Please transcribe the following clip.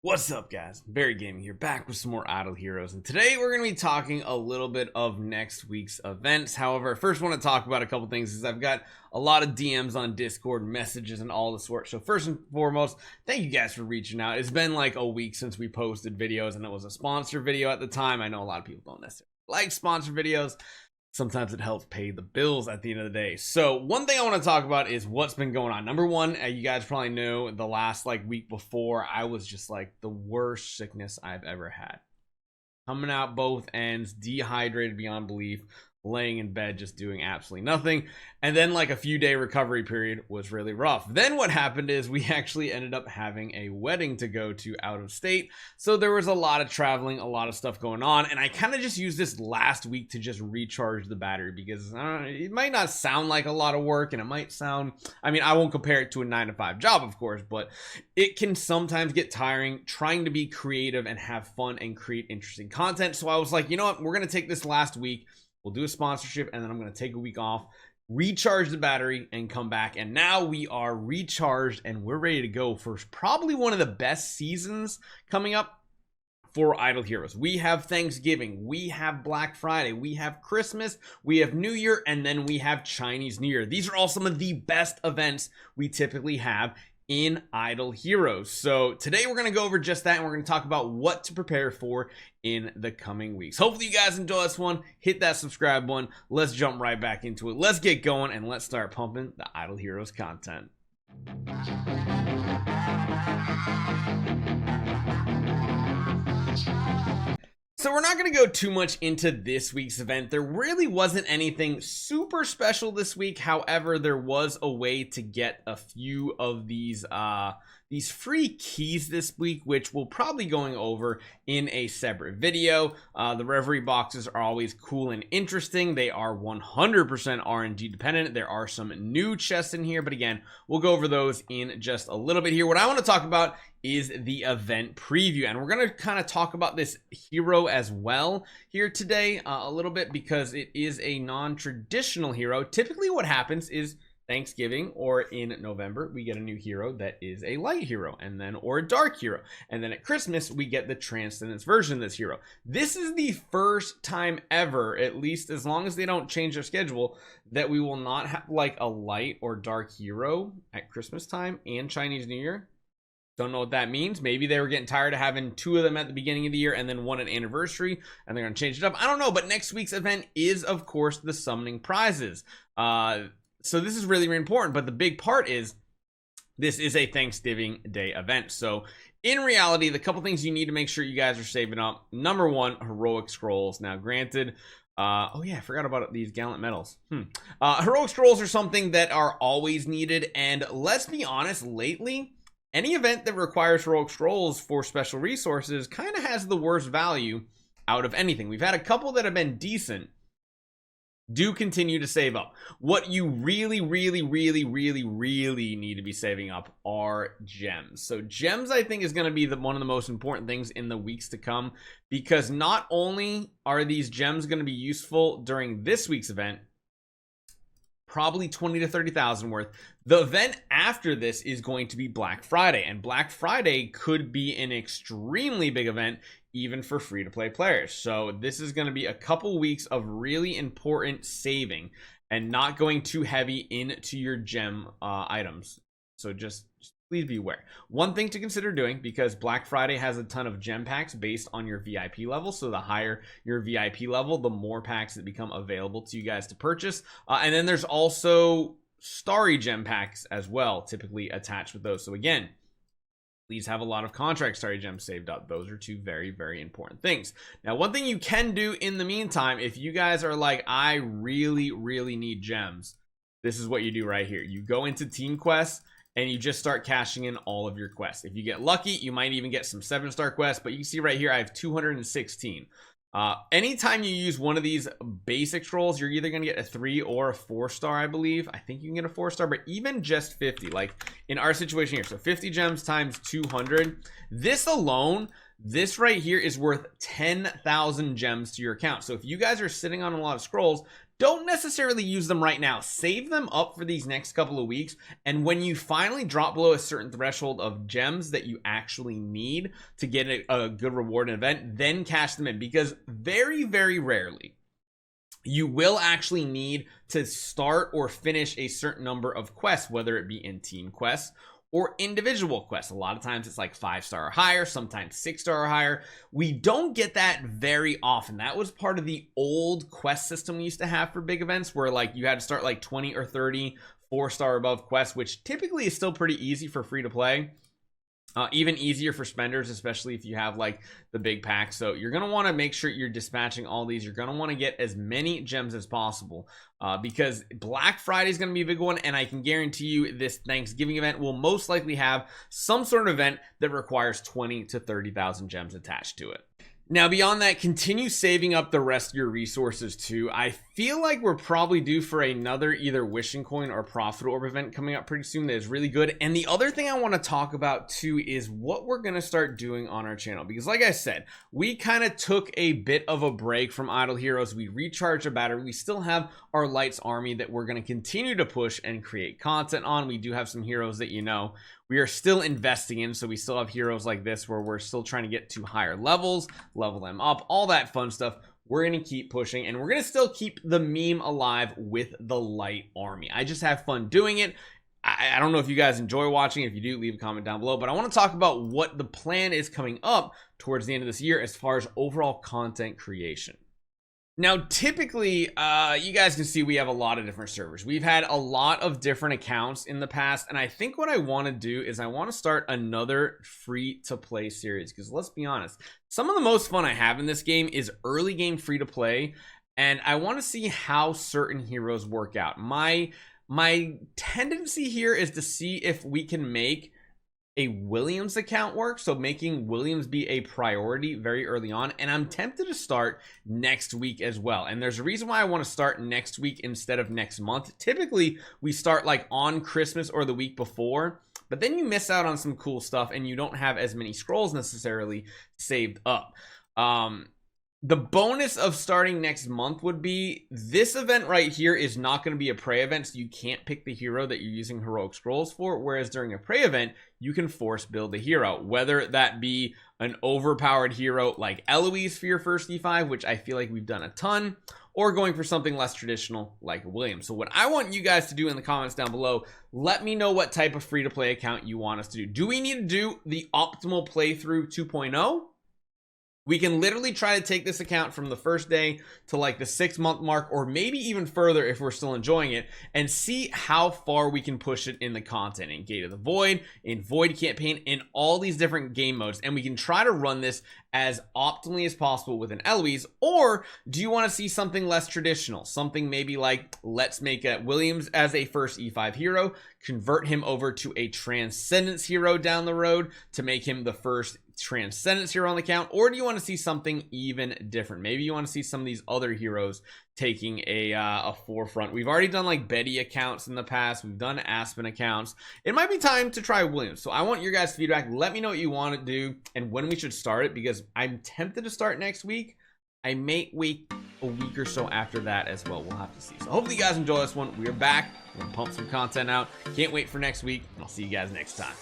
What's up, guys? Barry Gaming here, back with some more Idle Heroes, and today we're going to be talking a little bit of next week's events. However, I first want to talk about a couple things, is I've got a lot of DMs on Discord, messages, and all the sort. So first and foremost, thank you guys for reaching out. It's been like a week since we posted videos, and it was a sponsor video at the time. I know a lot of people don't necessarily like sponsor videos. Sometimes it helps pay the bills at the end of the day. So one thing I want to talk about is what's been going on. Number one, you guys probably know the last week before, I was just like the worst sickness I've ever had. Coming out both ends, dehydrated beyond belief, laying in bed just doing absolutely nothing, and then like a few day recovery period was really rough. Then what happened is we actually ended up having a wedding to go to out of state, so there was a lot of traveling, a lot of stuff going on, and I kind of just used this last week to just recharge the battery, because it might not sound like a lot of work, and it might sound, I mean, I won't compare it to a 9-to-5 job, of course, but it can sometimes get tiring trying to be creative and have fun and create interesting content. So I was like, you know what, we're gonna take this last week, we'll do a sponsorship, and then I'm going to take a week off, recharge the battery, and come back. And now we are recharged and we're ready to go for probably one of the best seasons coming up for Idle Heroes. We have Thanksgiving, we have Black Friday, we have Christmas, we have New Year, and then we have Chinese New Year. These are all some of the best events we typically have in Idle Heroes. So today we're going to go over just that, and we're going to talk about what to prepare for in the coming weeks. Hopefully you guys enjoy this one. Hit that subscribe button. Let's jump right back into it. Let's get going and let's start pumping the Idle Heroes content. So we're not going to go too much into this week's event. There really wasn't anything super special this week. However, there was a way to get a few of these free keys this week, which we'll probably going over in a separate video. The Reverie boxes are always cool and interesting. They are 100% RNG dependent. There are some new chests in here, but again, we'll go over those in just a little bit here. What I want to talk about is the event preview, and we're going to kind of talk about this hero as well here today a little bit, because it is a non-traditional hero. Typically what happens is Thanksgiving or in November we get a new hero that is a light hero, and then or a dark hero, and then at Christmas we get the Transcendence version of this hero. This is the first time ever, at least as long as they don't change their schedule, that we will not have like a light or dark hero at Christmas time and Chinese New Year. Don't know what that means. Maybe they were getting tired of having two of them at the beginning of the year and then one at anniversary, and they're going to change it up. I don't know, but next week's event is, of course, the summoning prizes. So this is really, really important, but the big part is this is a Thanksgiving Day event. So in reality, the couple things you need to make sure you guys are saving up. Number one, heroic scrolls. Now, granted, oh yeah, I forgot about these gallant medals. Heroic scrolls are something that are always needed, and let's be honest, lately, any event that requires heroic scrolls for special resources kind of has the worst value out of anything. We've had a couple that have been decent. Do continue to save up. What you really need to be saving up are gems. So gems, I think, is going to be one of the most important things in the weeks to come, because not only are these gems going to be useful during this week's event, probably 20 to 30,000 worth. The event after this is going to be Black Friday, and Black Friday could be an extremely big event even for free-to-play players. So this is going to be a couple weeks of really important saving and not going too heavy into your gem items. So just please be aware. One thing to consider doing, because Black Friday has a ton of gem packs based on your VIP level. So the higher your VIP level, the more packs that become available to you guys to purchase. And then there's also starry gem packs as well, typically attached with those. So again, please have a lot of contract starry gems saved up. Those are two very, very important things. Now, one thing you can do in the meantime, if you guys are like, I really need gems, this is what you do right here. You go into team quests and you just start cashing in all of your quests. If you get lucky, you might even get some 7-star quests, but you can see right here, I have 216. Anytime you use one of these basic scrolls, you're either going to get a 3 or a 4-star, I believe. I think you can get a 4-star, but even just 50, like in our situation here, so 50 gems times 200, this alone, this right here is worth 10,000 gems to your account. So if you guys are sitting on a lot of scrolls, don't necessarily use them right now. Save them up for these next couple of weeks, and when you finally drop below a certain threshold of gems that you actually need to get a good reward event, then cash them in, because very, very rarely you will actually need to start or finish a certain number of quests, whether it be in team quests or individual quests. A lot of times it's like 5-star or higher, sometimes 6-star or higher. We don't get that very often. That was part of the old quest system we used to have for big events, where like you had to start like 20 or 30 4-star above quests, which typically is still pretty easy for free to play. Even easier for spenders, especially if you have like the big pack. So you're going to want to make sure you're dispatching all these. You're going to want to get as many gems as possible, because Black Friday is going to be a big one. And I can guarantee you this Thanksgiving event will most likely have some sort of event that requires 20 to 30,000 gems attached to it. Now, beyond that, continue saving up the rest of your resources too. I feel like we're probably due for another either Wishing Coin or Profit Orb event coming up pretty soon that is really good. And the other thing I want to talk about too is what we're going to start doing on our channel. Because like I said, we kind of took a bit of a break from Idle Heroes. We recharged our battery. We still have our Lights army that we're going to continue to push and create content on. We do have some heroes that, you know, we are still investing in, so we still have heroes like this where we're still trying to get to higher levels, level them up, all that fun stuff. We're going to keep pushing, and we're going to still keep the meme alive with the Light army. I just have fun doing it. I don't know if you guys enjoy watching. If you do, leave a comment down below. But I want to talk about what the plan is coming up towards the end of this year as far as overall content creation. Now, typically, you guys can see we have a lot of different servers. We've had a lot of different accounts in the past, and I think what I want to do is I want to start another free-to-play series, because let's be honest, some of the most fun I have in this game is early game free-to-play, and I want to see how certain heroes work out. My tendency here is to see if we can make a Williams account work, so making Williams be a priority very early on, and I'm tempted to start next week as well. And there's a reason why I want to start next week instead of next month. Typically we start like on Christmas or the week before, but then you miss out on some cool stuff and you don't have as many scrolls necessarily saved up. The bonus of starting next month would be this event right here is not going to be a prey event, so you can't pick the hero that you're using heroic scrolls for, whereas during a prey event you can force build a hero, whether that be an overpowered hero like Eloise for your first E5, which I feel like we've done a ton, or going for something less traditional like William. So what I want you guys to do in the comments down below, let me know what type of free-to-play account you want us to do. Do we need to do the optimal playthrough 2.0? We can literally try to take this account from the first day to like the 6-month mark, or maybe even further if we're still enjoying it, and see how far we can push it in the content, in Gate of the Void, in Void Campaign, in all these different game modes. And we can try to run this as optimally as possible with an Eloise. Or do you want to see something less traditional? Something maybe like, let's make a Williams as a first E5 hero, convert him over to a Transcendence hero down the road to make him the first Transcendence hero on the account. Or do you want to see something even different? Maybe you want to see some of these other heroes taking a forefront. We've already done like Betty accounts in the past. We've done Aspen accounts. It might be time to try Williams. So I want your guys' feedback. Let me know what you want to do and when we should start it, because I'm tempted to start next week. I may wait a week or so after that as well. We'll have to see. So hopefully you guys enjoy this one. We are back. We're gonna pump some content out. Can't wait for next week, and I'll see you guys next time.